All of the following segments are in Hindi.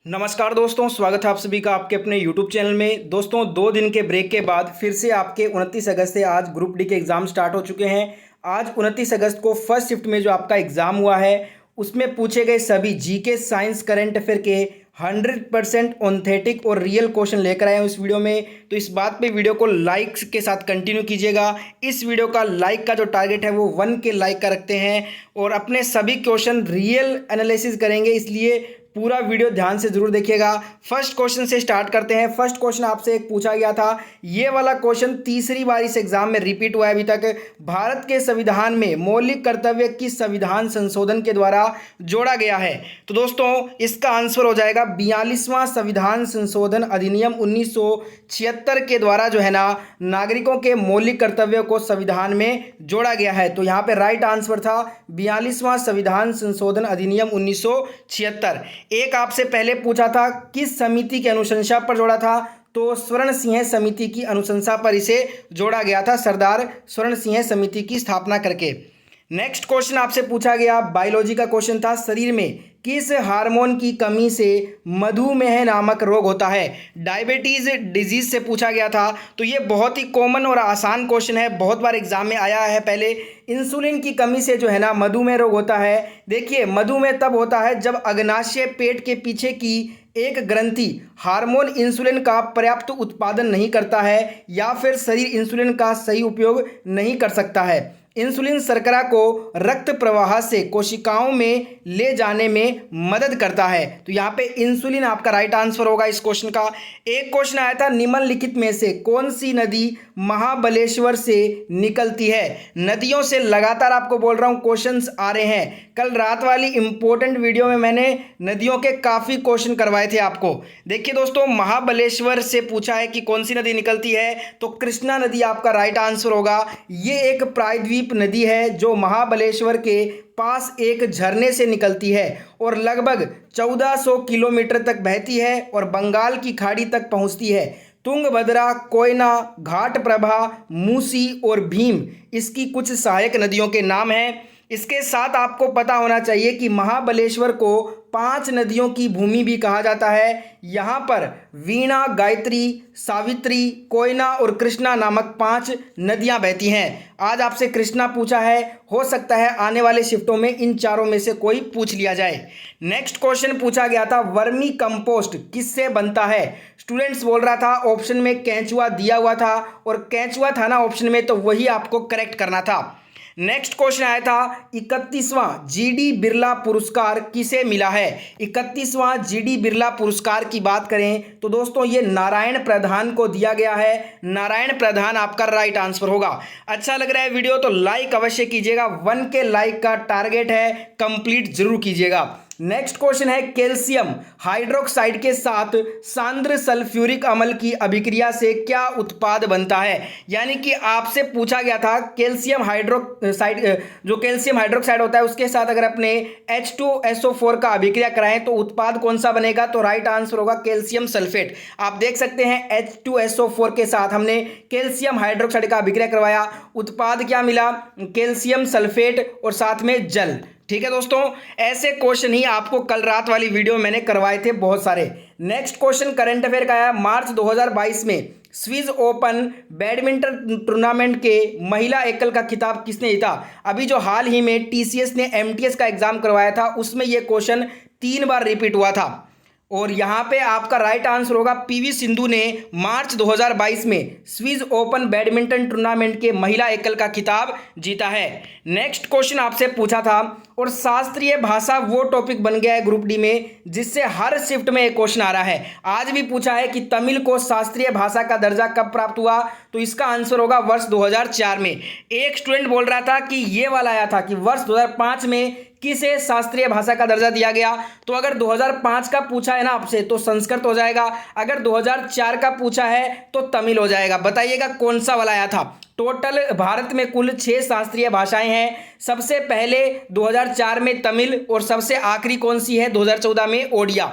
नमस्कार दोस्तों, स्वागत है आप सभी का आपके अपने YouTube चैनल में। दोस्तों 2 दिन के ब्रेक के बाद फिर से आपके 29 अगस्त से आज ग्रुप डी के एग्ज़ाम स्टार्ट हो चुके हैं। आज 29 अगस्त को फर्स्ट शिफ्ट में जो आपका एग्ज़ाम हुआ है उसमें पूछे गए सभी जीके, साइंस, करंट अफेयर के 100% ऑथेंटिक और रियल क्वेश्चन लेकर आए हैं इस वीडियो में। तो इस बात पे वीडियो को लाइक के साथ कंटिन्यू कीजिएगा। इस वीडियो का लाइक का जो टारगेट है वो 1 के लाइक का रखते हैं और अपने सभी क्वेश्चन रियल एनालिसिस करेंगे, इसलिए पूरा वीडियो ध्यान से जरूर देखिएगा। फर्स्ट क्वेश्चन से स्टार्ट करते हैं। फर्स्ट क्वेश्चन आपसे एक पूछा गया था, ये वाला क्वेश्चन तीसरी बार इस एग्जाम में रिपीट हुआ है अभी तक। भारत के संविधान में मौलिक कर्तव्य किस संविधान संशोधन के द्वारा जोड़ा गया है? तो दोस्तों इसका आंसर हो जाएगा 42वां संविधान संशोधन अधिनियम 1976 के द्वारा जो है ना नागरिकों के मौलिक कर्तव्यों को संविधान में जोड़ा गया है। तो यहाँ पे राइट आंसर था 42वां संविधान संशोधन अधिनियम 1976। एक आपसे पहले पूछा था किस समिति की अनुशंसा पर जोड़ा था, तो स्वर्ण सिंह समिति की अनुशंसा पर इसे जोड़ा गया था, सरदार स्वर्ण सिंह समिति की स्थापना करके। नेक्स्ट क्वेश्चन आपसे पूछा गया, बायोलॉजी का क्वेश्चन था, शरीर में किस हार्मोन की कमी से मधुमेह नामक रोग होता है? डायबिटीज डिजीज से पूछा गया था। तो ये बहुत ही कॉमन और आसान क्वेश्चन है, बहुत बार एग्जाम में आया है पहले। इंसुलिन की कमी से जो है ना मधुमेह रोग होता है। देखिए मधुमेह तब होता है जब अग्नाशय पेट के पीछे की एक ग्रंथि हार्मोन इंसुलिन का पर्याप्त उत्पादन नहीं करता है या फिर शरीर इंसुलिन का सही उपयोग नहीं कर सकता है। इंसुलिन शर्करा को रक्त प्रवाह से कोशिकाओं में ले जाने में मदद करता है। तो यहाँ पे इंसुलिन आपका राइट आंसर होगा इस क्वेश्चन का। एक क्वेश्चन आया था, निम्नलिखित में से कौन सी नदी महाबलेश्वर से निकलती है? नदियों से लगातार आपको बोल रहा हूँ क्वेश्चंस आ रहे हैं। कल रात वाली इंपॉर्टेंट वीडियो में मैंने नदियों के काफ़ी क्वेश्चन करवाए थे आपको। देखिए दोस्तों महाबलेश्वर से पूछा है कि कौन सी नदी निकलती है, तो कृष्णा नदी आपका राइट आंसर होगा। ये एक प्रायद्वीप नदी है जो महाबलेश्वर के पास एक झरने से निकलती है और लगभग 1400 किलोमीटर तक बहती है और बंगाल की खाड़ी तक पहुंचती है। तुंगभद्रा, कोयना, घाटप्रभा, मूसी और भीम इसकी कुछ सहायक नदियों के नाम हैं। इसके साथ आपको पता होना चाहिए कि महाबलेश्वर को 5 नदियों की भूमि भी कहा जाता है। यहाँ पर वीणा, गायत्री, सावित्री, कोयना और कृष्णा नामक 5 नदियाँ बहती हैं। आज आपसे कृष्णा पूछा है, हो सकता है आने वाले शिफ्टों में इन चारों में से कोई पूछ लिया जाए। नेक्स्ट क्वेश्चन पूछा गया था, वर्मी कंपोस्ट किससे बनता है? स्टूडेंट्स बोल रहा था ऑप्शन में केंचुआ दिया हुआ था और केंचुआ था ना ऑप्शन में, तो वही आपको करेक्ट करना था। नेक्स्ट क्वेश्चन आया था, 31वां जीडी बिरला पुरस्कार किसे मिला है? 31वां जीडी बिरला पुरस्कार की बात करें तो दोस्तों ये नारायण प्रधान को दिया गया है। नारायण प्रधान आपका राइट आंसर होगा। अच्छा लग रहा है वीडियो तो लाइक अवश्य कीजिएगा, 1 के लाइक का टारगेट है, कंप्लीट जरूर कीजिएगा। नेक्स्ट क्वेश्चन है, कैल्शियम हाइड्रोक्साइड के साथ सांद्र सल्फ्यूरिक अम्ल की अभिक्रिया से क्या उत्पाद बनता है? यानी कि आपसे पूछा गया था कैल्शियम हाइड्रोक्साइड, जो कैल्शियम हाइड्रोक्साइड होता है उसके साथ अगर अपने H2SO4 का अभिक्रिया कराएं तो उत्पाद कौन सा बनेगा? तो राइट आंसर होगा कैल्शियम सल्फेट। आप देख सकते हैं H2SO4 के साथ हमने कैल्शियम हाइड्रोक्साइड का अभिक्रिया करवाया, उत्पाद क्या मिला? कैल्शियम सल्फेट और साथ में जल। ठीक है दोस्तों, ऐसे क्वेश्चन ही आपको कल रात वाली वीडियो में मैंने करवाए थे बहुत सारे। नेक्स्ट क्वेश्चन करंट अफेयर का है, मार्च 2022 में स्विस ओपन बैडमिंटन टूर्नामेंट के महिला एकल का खिताब किसने जीता? अभी जो हाल ही में टीसीएस ने एमटीएस का एग्जाम करवाया था उसमें यह क्वेश्चन 3 बार रिपीट हुआ था और यहाँ पे आपका राइट आंसर होगा पीवी सिंधु ने मार्च 2022 में स्विस ओपन बैडमिंटन टूर्नामेंट के महिला एकल का खिताब जीता है। नेक्स्ट क्वेश्चन आपसे पूछा था और शास्त्रीय भाषा वो टॉपिक बन गया है ग्रुप डी में जिससे हर शिफ्ट में एक क्वेश्चन आ रहा है। आज भी पूछा है कि तमिल को शास्त्रीय भाषा का दर्जा कब प्राप्त हुआ? तो इसका आंसर होगा वर्ष 2004 में। एक स्टूडेंट बोल रहा था कि ये वाला आया था कि वर्ष 2005 में किसे शास्त्रीय भाषा का दर्जा दिया गया? तो अगर 2005 का पूछा है ना आपसे तो संस्कृत हो जाएगा, अगर 2004 का पूछा है तो तमिल हो जाएगा। बताइएगा कौन सा वाला आया था? टोटल भारत में कुल 6 शास्त्रीय भाषाएं हैं। सबसे पहले 2004 में तमिल और सबसे आखिरी कौन सी है? 2014 में ओडिया।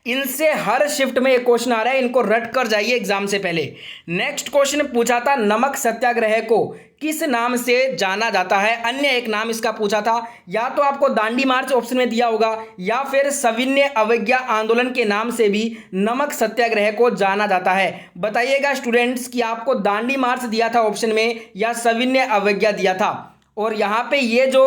इनसे हर शिफ्ट में एक क्वेश्चन आ रहा है, इनको रट कर जाइए एग्जाम से पहले। नेक्स्ट क्वेश्चन पूछा था, नमक सत्याग्रह को किस नाम से जाना जाता है? अन्य एक नाम इसका पूछा था, या तो आपको दांडी मार्च ऑप्शन में दिया होगा, या फिर सविनय अवज्ञा आंदोलन के नाम से भी नमक सत्याग्रह को जाना जाता है। बताइएगा स्टूडेंट्स कि आपको दांडी मार्च दिया था ऑप्शन में या सविनय अवज्ञा दिया था। और यहाँ पे ये जो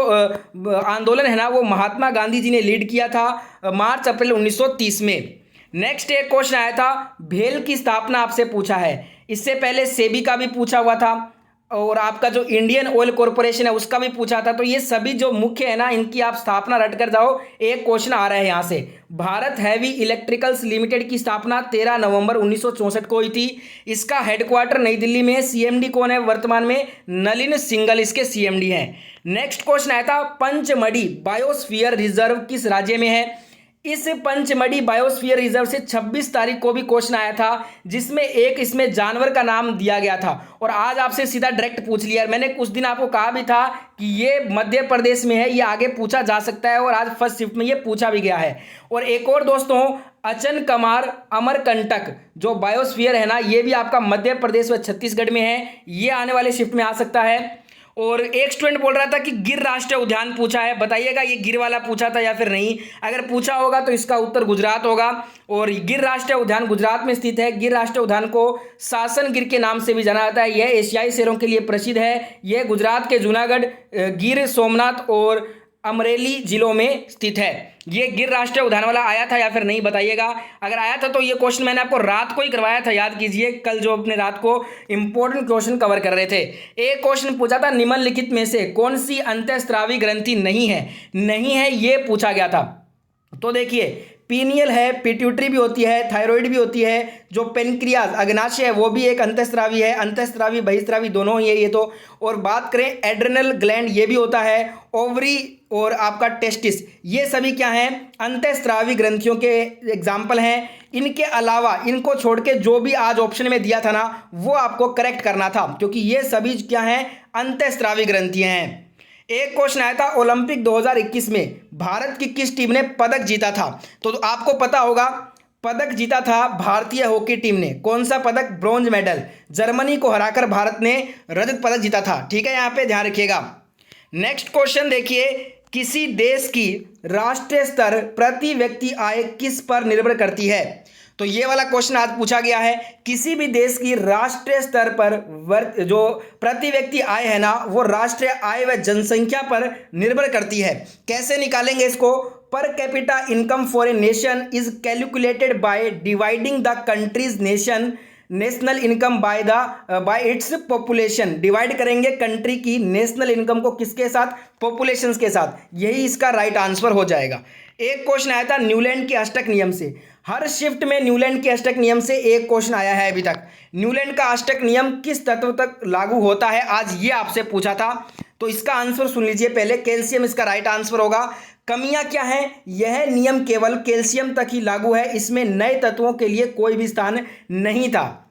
आंदोलन है ना, वो महात्मा गांधी जी ने लीड किया था मार्च अप्रैल 1930 में। नेक्स्ट एक क्वेश्चन आया था, भेल की स्थापना आपसे पूछा है। इससे पहले सेबी का भी पूछा हुआ था, और आपका जो इंडियन ऑयल कॉरपोरेशन है उसका भी पूछा था। तो ये सभी जो मुख्य है ना, इनकी आप स्थापना रट कर जाओ। एक क्वेश्चन आ रहा है यहाँ से, भारत हैवी इलेक्ट्रिकल्स लिमिटेड की स्थापना 13 नवंबर 1964 को हुई थी। इसका हेडक्वार्टर नई दिल्ली में है। सीएमडी कौन है वर्तमान में? नलिन सिंघल इसके सीएमडी हैं। नेक्स्ट क्वेश्चन आया था, पंचमढ़ी बायोस्फीयर रिजर्व किस राज्य में है? इस पंचमढ़ी बायोस्फीयर रिजर्व से 26 तारीख को भी क्वेश्चन आया था, जिसमें एक इसमें जानवर का नाम दिया गया था। और आज आपसे सीधा डायरेक्ट पूछ लिया। मैंने कुछ दिन आपको कहा भी था कि ये मध्य प्रदेश में है, ये आगे पूछा जा सकता है, और आज फर्स्ट शिफ्ट में ये पूछा भी गया है। और एक और दोस्तों, अचनकमार अमरकंटक जो बायोस्फीयर है ना, ये भी आपका मध्य प्रदेश व छत्तीसगढ़ में है। ये आने वाले शिफ्ट में आ सकता है। और एक स्टूडेंट बोल रहा था कि गिर राष्ट्रीय उद्यान पूछा है। बताइएगा ये गिर वाला पूछा था या फिर नहीं। अगर पूछा होगा तो इसका उत्तर गुजरात होगा, और गिर राष्ट्रीय उद्यान गुजरात में स्थित है। गिर राष्ट्रीय उद्यान को सासन गिर के नाम से भी जाना जाता है। यह एशियाई शेरों के लिए प्रसिद्ध है। यह गुजरात के जूनागढ़, गिर सोमनाथ और अमरेली जिलों में स्थित है। ये गिर राष्ट्रीय उद्यान वाला आया था या फिर नहीं, बताइएगा। अगर आया था तो ये क्वेश्चन मैंने आपको रात को ही करवाया था, याद कीजिए, कल जो अपने रात को इंपॉर्टेंट क्वेश्चन कवर कर रहे थे। एक क्वेश्चन पूछा था, निम्नलिखित में से कौन सी अंतःस्रावी ग्रंथि नहीं है ये पूछा गया था। तो देखिए, पीनियल है, पिट्यूटरी भी होती है, थायराइड भी होती है, जो पेनक्रियाज अग्नाशय है वो भी एक अंतःस्रावी है। अंतःस्रावी बहिस्रावी दोनों ही है ये तो। और बात करें एड्रेनल ग्लैंड, ये भी होता है। ओवरी और आपका टेस्टिस, ये सभी क्या हैं? अंतःस्रावी ग्रंथियों के एग्जाम्पल हैं। इनके अलावा इनको छोड़ के जो भी आज ऑप्शन में दिया था ना, वो आपको करेक्ट करना था, क्योंकि ये सभी क्या हैं? अंतःस्रावी ग्रंथियां हैं। एक क्वेश्चन आया था, ओलंपिक 2021 में भारत की किस टीम ने पदक जीता था? तो आपको पता होगा, पदक जीता था भारतीय हॉकी टीम ने। कौन सा पदक? Bronze medal. जर्मनी को हराकर भारत ने रजत पदक जीता था। ठीक है, यहाँ पे ध्यान रखिएगा। नेक्स्ट क्वेश्चन देखिए, किसी देश की राष्ट्रीय स्तर प्रति व्यक्ति आय किस पर निर्भर करती है? तो ये वाला क्वेश्चन आज पूछा गया है। किसी भी देश की राष्ट्रीय स्तर पर जो प्रति व्यक्ति आय है ना, वो राष्ट्रीय आय व जनसंख्या पर निर्भर करती है। कैसे निकालेंगे इसको? Per capita income for a nation is calculated by dividing the countries national income by its population. Divide करेंगे कंट्री की नेशनल इनकम को किसके साथ? पॉपुलेशन के साथ। यही इसका राइट आंसर हो जाएगा। एक क्वेश्चन आया था न्यूलैंड के अष्टक नियम से। हर शिफ्ट में न्यूलैंड के अष्टक नियम से एक क्वेश्चन आया है अभी तक। न्यूलैंड का अष्टक नियम किस तत्व तक लागू होता है? आज ये आपसे पूछा था, तो इसका आंसर सुन लीजिए पहले। कैल्शियम इसका राइट आंसर होगा। कमियां क्या हैं? यह नियम केवल कैल्शियम तक ही लागू है, इसमें नए तत्वों के लिए कोई भी स्थान नहीं था।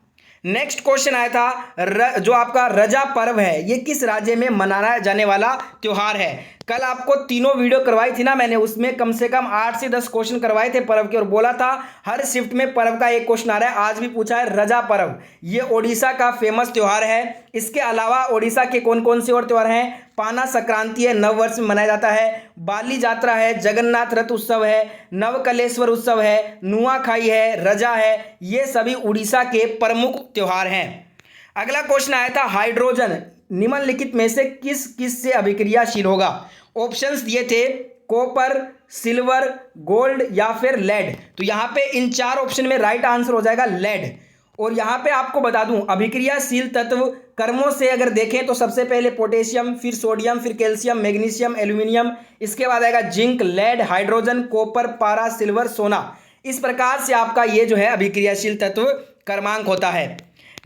नेक्स्ट क्वेश्चन आया था, जो आपका रजा पर्व है, ये किस राज्य में मनाया जाने वाला त्योहार है? कल आपको तीनों वीडियो करवाई थी ना मैंने, उसमें कम से कम 8 से 10 क्वेश्चन करवाए थे पर्व के, और बोला था हर शिफ्ट में पर्व का एक क्वेश्चन आ रहा है। आज भी पूछा है रजा पर्व। ये ओडिशा का फेमस त्योहार है। इसके अलावा ओडिशा के कौन कौन से और त्योहार हैं? पाना संक्रांति है, नववर्ष में मनाया जाता है। बाली जात्रा है, जगन्नाथ रथ उत्सव है, नवकलेश्वर उत्सव है, नुआखाई है, रजा है। ये सभी उड़ीसा के प्रमुख त्योहार हैं। अगला क्वेश्चन आया था, हाइड्रोजन निम्नलिखित में से किस किस से अभिक्रियाशील होगा? ऑप्शंस दिए थे, कॉपर, सिल्वर, गोल्ड या फिर लेड। तो यहाँ पे इन 4 ऑप्शन में राइट आंसर हो जाएगा लेड। और यहाँ पे आपको बता दूं, अभिक्रियाशील तत्व कर्मों से अगर देखें तो सबसे पहले पोटेशियम, फिर सोडियम, फिर कैल्शियम, मैग्नीशियम, एल्यूमिनियम, इसके बाद आएगा जिंक, लेड, हाइड्रोजन, कॉपर, पारा, सिल्वर, सोना। इस प्रकार से आपका ये जो है अभिक्रियाशील तत्व क्रमांक होता है।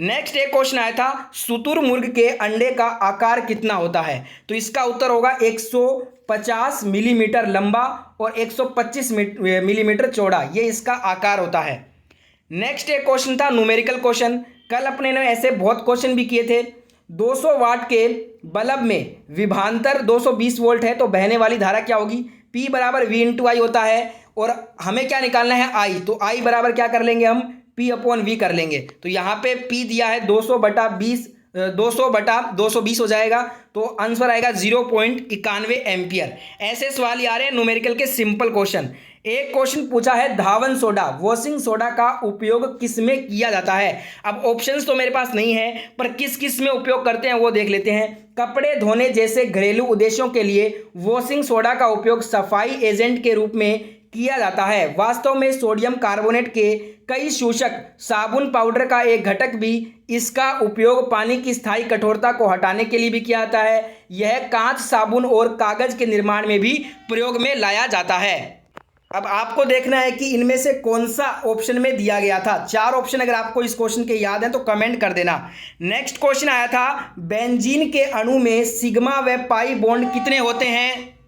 नेक्स्ट एक क्वेश्चन आया था, शुतुरमुर्ग के अंडे का आकार कितना होता है? तो इसका उत्तर होगा 150 मिलीमीटर लंबा और 125 मिलीमीटर चौड़ा, ये इसका आकार होता है। नेक्स्ट एक क्वेश्चन था न्यूमेरिकल क्वेश्चन। कल अपने ने ऐसे बहुत क्वेश्चन भी किए थे। 200 वाट के बल्ब में विभवांतर 220 वोल्ट है, तो बहने वाली धारा क्या होगी? P बराबर V इंटू आई होता है। और हमें क्या निकालना है आई, तो आई बराबर क्या कर लेंगे हम P/V कर लेंगे। तो यहाँ पे P दिया है 200/20, 200/220 हो जाएगा, तो आंसर आएगा 0.91 एम्पियर। ऐसे सवाल आ रहे हैं न्यूमेरिकल के सिंपल क्वेश्चन। एक क्वेश्चन पूछा है धावन सोडा, वॉशिंग सोडा का उपयोग किस में किया जाता है। अब ऑप्शंस तो मेरे पास नहीं है, पर किस किस में उपयोग करते हैं वो देख लेते हैं। कपड़े धोने जैसे घरेलू उद्देश्यों के लिए वॉशिंग सोडा का उपयोग सफाई एजेंट के रूप में किया जाता है। वास्तव में सोडियम कार्बोनेट के कई शोषक साबुन पाउडर का एक घटक भी इसका उपयोग पानी की स्थायी कठोरता को हटाने के लिए भी किया जाता है। यह कांच, साबुन और कागज के निर्माण में भी प्रयोग में लाया जाता है। अब आपको देखना है कि इनमें से कौन सा ऑप्शन में दिया गया था। 4 ऑप्शन अगर आपको इस क्वेश्चन के याद हैं तो कमेंट कर देना। नेक्स्ट क्वेश्चन आया था बेंजीन के अणु में सिग्मा व पाई बॉन्ड कितने होते हैं।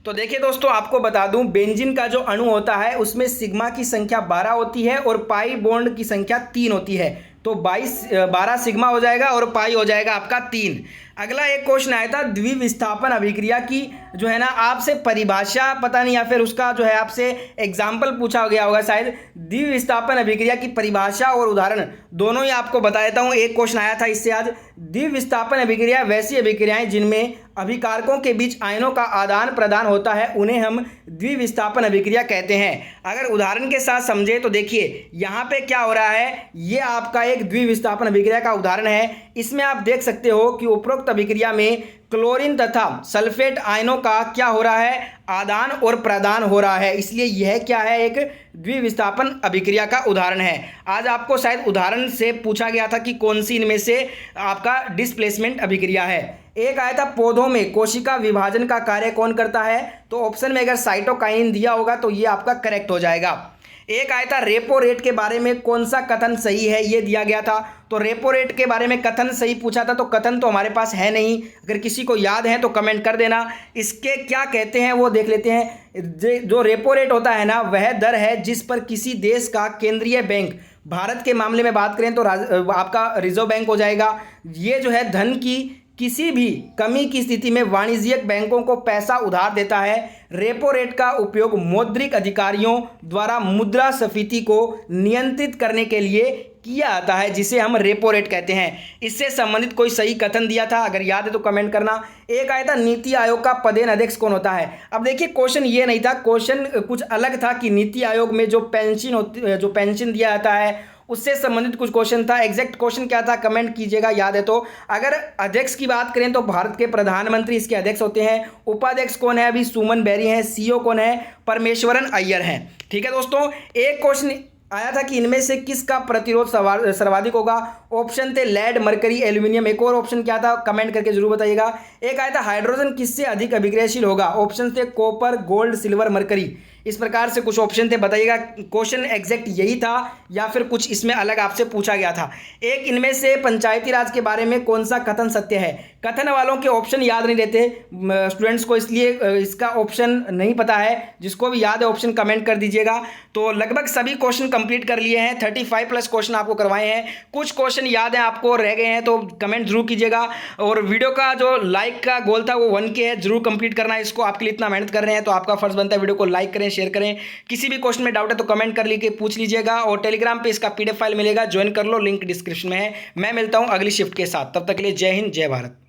तो देखिए दोस्तों, आपको बता दूं बेंजीन का जो अणु होता है उसमें सिग्मा की संख्या 12 होती है और पाई बॉन्ड की संख्या 3 होती है। तो 12 सिग्मा हो जाएगा और पाई हो जाएगा आपका 3। अगला एक क्वेश्चन आया था द्विविस्थापन अभिक्रिया की जो है ना आपसे परिभाषा पता नहीं, या फिर उसका जो है आपसे एग्जाम्पल पूछा गया होगा शायद। द्विविस्थापन अभिक्रिया की परिभाषा और उदाहरण दोनों ही आपको बता देता हूँ। एक क्वेश्चन आया था इससे आज। द्विविस्थापन अभिक्रिया वैसी अभिक्रियाएं जिनमें अभिकारकों के बीच आयनों का आदान प्रदान होता है उन्हें हम द्विविस्थापन अभिक्रिया कहते हैं। अगर उदाहरण के साथ समझे तो देखिए यहाँ पे क्या हो रहा है, ये आपका एक द्विविस्थापन अभिक्रिया का उदाहरण है। इसमें आप देख सकते हो कि उपरोक्त अभिक्रिया में क्लोरीन तथा सल्फेट आयनों का क्या हो रहा है, आदान और प्रदान हो रहा है। इसलिए यह क्या है, एक द्विविस्थापन अभिक्रिया का उदाहरण है। आज आपको शायद उदाहरण से पूछा गया था कि कौन सी इनमें से आपका डिस्प्लेसमेंट अभिक्रिया है। एक आया था पौधों में कोशिका विभाजन का कार्य कौन करता है, तो ऑप्शन में अगर साइटोकाइन दिया होगा तो ये आपका करेक्ट हो जाएगा। एक आया था रेपो रेट के बारे में कौन सा कथन सही है, ये दिया गया था। तो रेपो रेट के बारे में कथन सही पूछा था, तो कथन तो हमारे पास है नहीं। अगर किसी को याद है तो कमेंट कर देना। इसके क्या कहते हैं वो देख लेते हैं। जो रेपो रेट होता है ना, वह दर है जिस पर किसी देश का केंद्रीय बैंक, भारत के मामले में बात करें तो आपका रिजर्व बैंक हो जाएगा, ये जो है धन की किसी भी कमी की स्थिति में वाणिज्यिक बैंकों को पैसा उधार देता है। रेपो रेट का उपयोग मौद्रिक अधिकारियों द्वारा मुद्रास्फीति को नियंत्रित करने के लिए किया जाता है, जिसे हम रेपो रेट कहते हैं। इससे संबंधित कोई सही कथन दिया था, अगर याद है तो कमेंट करना। एक आया था नीति आयोग का पदेन अध्यक्ष कौन होता है। अब देखिए क्वेश्चन ये नहीं था, क्वेश्चन कुछ अलग था कि नीति आयोग में जो पेंशन दिया जाता है उससे संबंधित कुछ क्वेश्चन था। एग्जैक्ट क्वेश्चन क्या था कमेंट कीजिएगा याद है तो। अगर अध्यक्ष की बात करें तो भारत के प्रधानमंत्री इसके अध्यक्ष होते हैं। उपाध्यक्ष कौन है, अभी सुमन बेरी हैं। सीईओ कौन है, परमेश्वरन अय्यर हैं। ठीक है दोस्तों, एक क्वेश्चन आया था कि इनमें से किसका प्रतिरोध सर्वाधिक होगा। ऑप्शन थे लेड, मरकरी, एल्यूमिनियम। एक और ऑप्शन क्या था कमेंट करके जरूर बताइएगा। एक आया था हाइड्रोजन किससे अधिक अभिक्रियाशील होगा। ऑप्शन थे कॉपर, गोल्ड, सिल्वर, मरकरी। इस प्रकार से कुछ ऑप्शन थे, बताइएगा क्वेश्चन एग्जैक्ट यही था या फिर कुछ इसमें अलग आपसे पूछा गया था। एक इनमें से पंचायती राज के बारे में कौन सा कथन सत्य है। कथन वालों के ऑप्शन याद नहीं रहते स्टूडेंट्स को, इसलिए इसका ऑप्शन नहीं पता है। जिसको भी याद है ऑप्शन कमेंट कर दीजिएगा। तो लगभग सभी क्वेश्चन कंप्लीट कर लिए हैं, 35+ क्वेश्चन आपको करवाए हैं। कुछ क्वेश्चन याद हैं आपको रह गए हैं तो कमेंट जरूर कीजिएगा। और वीडियो का जो लाइक का गोल था वो 1K है, जरूर कंप्लीट करना है इसको। आपके लिए इतना मेहनत कर रहे हैं तो आपका फर्ज बनता है वीडियो को लाइक करें, शेयर करें। किसी भी क्वेश्चन में डाउट है तो कमेंट कर लीजिए, पूछ लीजिएगा। और टेलीग्राम पे इसका PDF फाइल मिलेगा, ज्वाइन कर लो, लिंक डिस्क्रिप्शन में है। मैं मिलता हूं अगली शिफ्ट के साथ, तब तक के लिए जय हिंद, जय भारत।